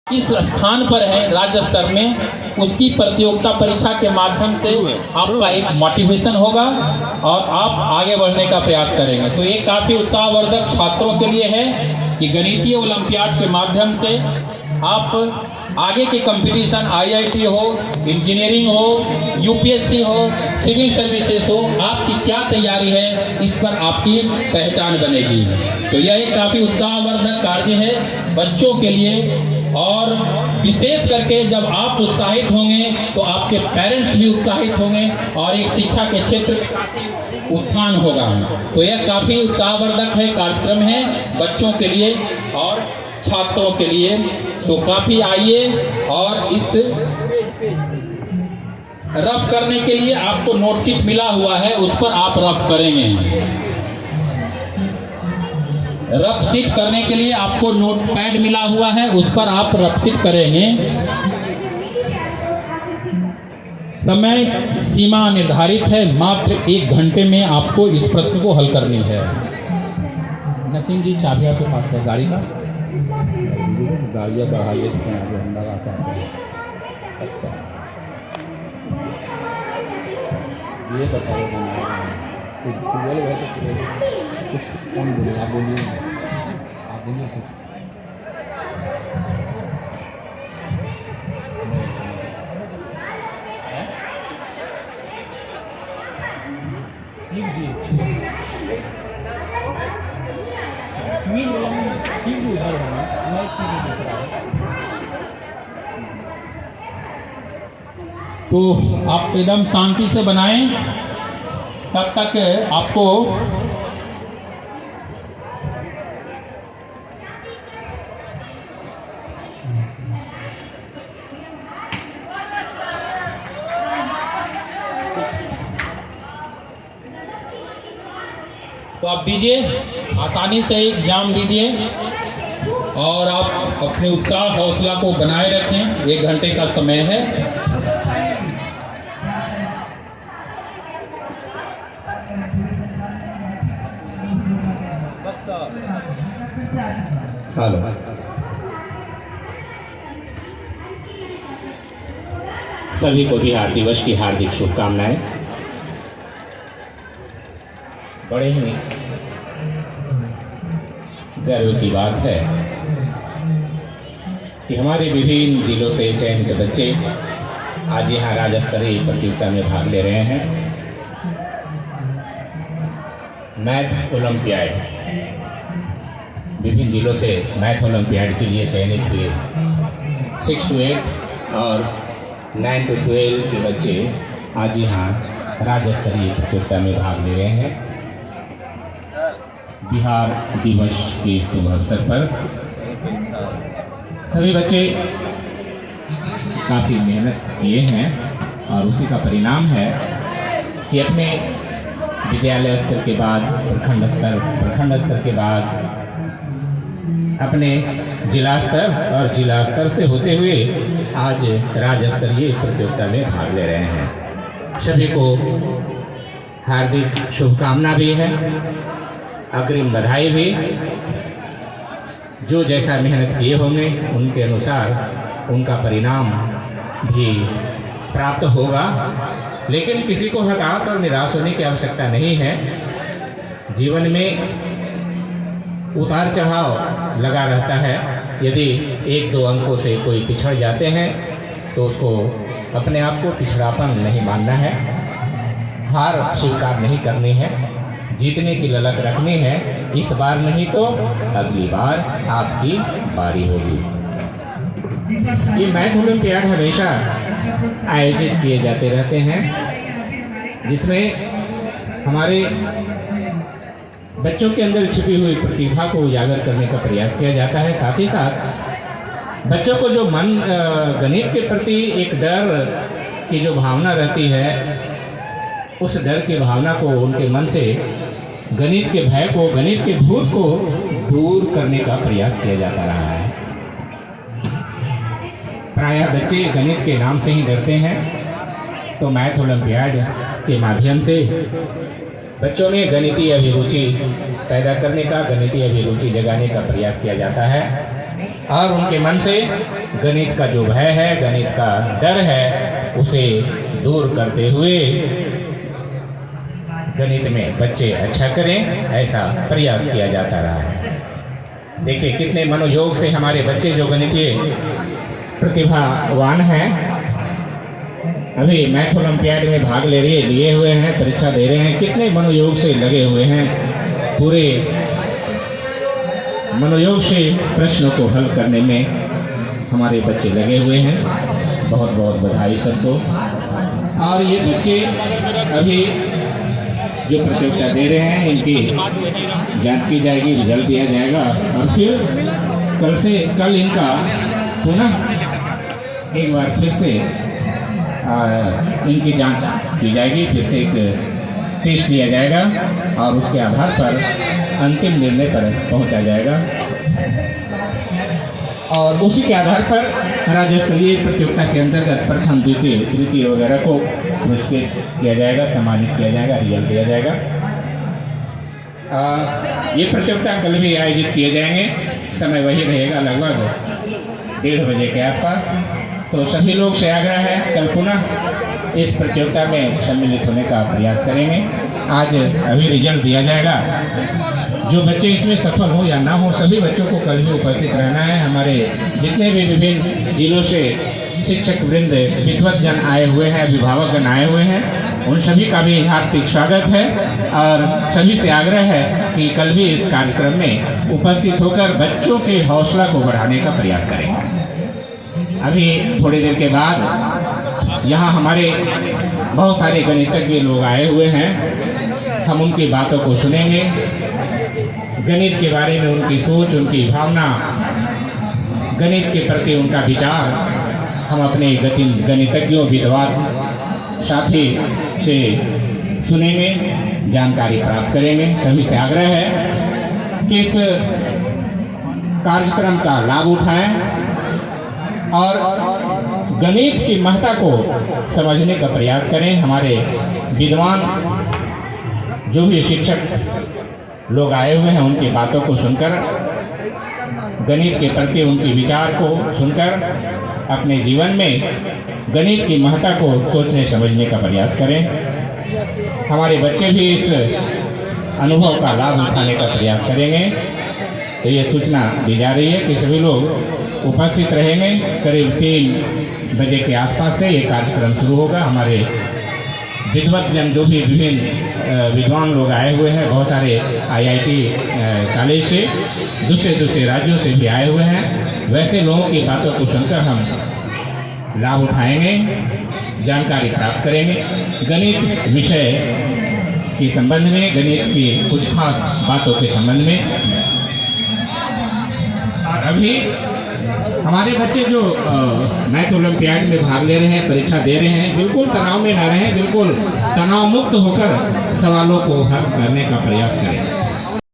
किस स्थान पर है राज्य स्तर में, उसकी प्रतियोगिता परीक्षा के माध्यम से आपका एक मोटिवेशन होगा और आप आगे बढ़ने का प्रयास करेंगे। तो ये काफ़ी उत्साहवर्धक छात्रों के लिए है कि गणितीय ओलंपियाड के माध्यम से आप आगे के कंपटीशन आईआईटी हो, इंजीनियरिंग हो, यूपीएससी हो, सिविल सर्विसेज हो, आपकी क्या तैयारी है, इस पर आपकी पहचान बनेगी। तो यह एक काफ़ी उत्साहवर्धक कार्य है बच्चों के लिए, और विशेष करके जब आप उत्साहित होंगे तो आपके पेरेंट्स भी उत्साहित होंगे और एक शिक्षा के क्षेत्र में काफ़ी उत्थान होगा। तो यह काफ़ी उत्साहवर्धक है कार्यक्रम है बच्चों के लिए और छात्रों के लिए। तो काफ़ी आइए, और इस रफ करने के लिए आपको नोटशीट मिला हुआ है, उस पर आप रफ करेंगे। रफ शीट करने के लिए आपको नोट पैड मिला हुआ है, उस पर आप रफ शीट करेंगे। समय सीमा निर्धारित है, मात्र 1 घंटे में आपको इस प्रश्न को हल करनी है। नसीम जी, चाबी आपके पास है गाड़ी का? गाड़ियाँ बढ़ाइए, हम लगा पाते हैं। ये बताओ कुछ कौन बोले? आप बोलिए, आप बोलिए कुछ। तो आप एकदम शांति से बनाएं, तब तक आपको तो आप दीजिए, आसानी से एग्जाम दीजिए और आप अपने उत्साह हौसला को बनाए रखें। 1 घंटे का समय है। हेलो, सभी को बिहार दिवस की हार्दिक शुभकामनाएं। बड़े ही गर्व की बात है कि हमारे विभिन्न जिलों से चयनित बच्चे आज यहाँ राज्य स्तरीय प्रतियोगिता में भाग ले रहे हैं। मैथ ओलंपियाड, विभिन्न जिलों से मैथ ओलंपियाड के लिए चयनित हुए 6 to 8 और 9 to 12 के बच्चे आज यहाँ राज्य स्तरीय प्रतियोगिता में भाग ले रहे हैं। बिहार दिवस के शुभ अवसर पर सभी बच्चे काफ़ी मेहनत किए हैं और उसी का परिणाम है कि अपने विद्यालय स्तर के बाद प्रखंड स्तर के बाद अपने जिला स्तर और जिला स्तर से होते हुए आज राज्य स्तरीय प्रतियोगिता में भाग ले रहे हैं। सभी को हार्दिक शुभकामना भी है, अग्रिम बधाई भी। जो जैसा मेहनत किए होंगे उनके अनुसार उनका परिणाम भी प्राप्त होगा, लेकिन किसी को हताश और निराश होने की आवश्यकता नहीं है। जीवन में उतार चढ़ाव लगा रहता है। यदि 1-2 अंकों से कोई पिछड़ जाते हैं तो उसको अपने आप को पिछड़ापन नहीं मानना है, हार स्वीकार नहीं करनी है, जीतने की ललक रखनी है। इस बार नहीं तो अगली बार आपकी बारी होगी। ये मैथ ओलंपियाड हमेशा आयोजित किए जाते रहते हैं, जिसमें हमारे बच्चों के अंदर छिपी हुई प्रतिभा को उजागर करने का प्रयास किया जाता है। साथ ही साथ बच्चों को जो गणित के प्रति एक डर की जो भावना रहती है, उस डर की भावना को उनके मन से, गणित के भय को, गणित के भूत को दूर करने का प्रयास किया जाता रहा है। प्रायः बच्चे गणित के नाम से ही डरते हैं, तो मैथ ओलंपियाड के माध्यम से बच्चों में गणितीय अभिरुचि पैदा करने का, गणितीय अभिरुचि जगाने का प्रयास किया जाता है। और उनके मन से गणित का जो भय है, गणित का डर है, उसे दूर करते हुए गणित में बच्चे अच्छा करें, ऐसा प्रयास किया जाता रहा है। देखिए कितने मनोयोग से हमारे बच्चे जो गणितीय प्रतिभावान हैं, अभी मैथ ओलंपियाड में भाग लिए हुए हैं, परीक्षा दे रहे हैं, कितने मनोयोग से लगे हुए हैं, पूरे मनोयोग से प्रश्नों को हल करने में हमारे बच्चे लगे हुए हैं। बहुत बहुत बधाई सबको। और ये बच्चे अभी जो प्रतियोगिता दे रहे हैं, इनकी जांच की जाएगी, रिजल्ट दिया जाएगा और फिर कल इनका पुनः एक बार फिर से इनकी जांच की जाएगी, फिर से एक टेस्ट लिया जाएगा और उसके आधार पर अंतिम निर्णय पर पहुंचा जाएगा और उसी के आधार पर राज्य स्तरीय प्रतियोगिता के अंतर्गत प्रथम, द्वितीय, तृतीय वगैरह को पुरस्कृत किया जाएगा, सम्मानित किया जाएगा, रिजल्ट दिया जाएगा। ये प्रतियोगिता कल भी आयोजित किए जाएंगे, समय वही रहेगा लगभग 1:30 बजे के आसपास। तो सभी लोग से आग्रह है कल पुनः इस प्रतियोगिता में सम्मिलित होने का प्रयास करेंगे। आज अभी रिजल्ट दिया जाएगा। जो बच्चे इसमें सफल हो या ना हो, सभी बच्चों को कल भी उपस्थित रहना है। हमारे जितने भी विभिन्न जिलों से शिक्षक वृंद, विद्वत जन आए हुए हैं, अभिभावकगण आए हुए हैं, उन सभी का भी हार्दिक स्वागत है और सभी से आग्रह है कि कल भी इस कार्यक्रम में उपस्थित होकर बच्चों के हौसला को बढ़ाने का प्रयास करें। अभी थोड़ी देर के बाद यहाँ हमारे बहुत सारे गणितज्ञ लोग आए हुए हैं, हम उनकी बातों को सुनेंगे, गणित के बारे में उनकी सोच, उनकी भावना, गणित के प्रति उनका विचार हम अपने गणितज्ञों, विद्वान साथी से सुनेंगे, जानकारी प्राप्त करेंगे। सभी से आग्रह है कि इस कार्यक्रम का लाभ उठाएं और गणित की महत्ता को समझने का प्रयास करें। हमारे विद्वान जो भी शिक्षक लोग आए हुए हैं, उनकी बातों को सुनकर, गणित के प्रति उनके विचार को सुनकर अपने जीवन में गणित की महत्ता को सोचने समझने का प्रयास करें। हमारे बच्चे भी इस अनुभव का लाभ उठाने का प्रयास करेंगे। तो ये सूचना दी जा रही है कि सभी लोग उपस्थित रहेंगे। करीब 3 बजे के आसपास से ये कार्यक्रम शुरू होगा। हमारे विद्वत जन जो भी विभिन्न विद्वान लोग आए हुए हैं, बहुत सारे IIT कॉलेज से, दूसरे राज्यों से भी आए हुए हैं, वैसे लोगों की बातों को सुनकर हम लाभ उठाएंगे, जानकारी प्राप्त करेंगे गणित विषय के संबंध में, गणित की कुछ खास बातों के संबंध में। और अभी हमारे बच्चे जो मैथ ओलंपियाड में भाग ले रहे हैं, परीक्षा दे रहे हैं, बिल्कुल तनाव में न रहें, बिल्कुल तनाव मुक्त होकर सवालों को हल करने का प्रयास करें।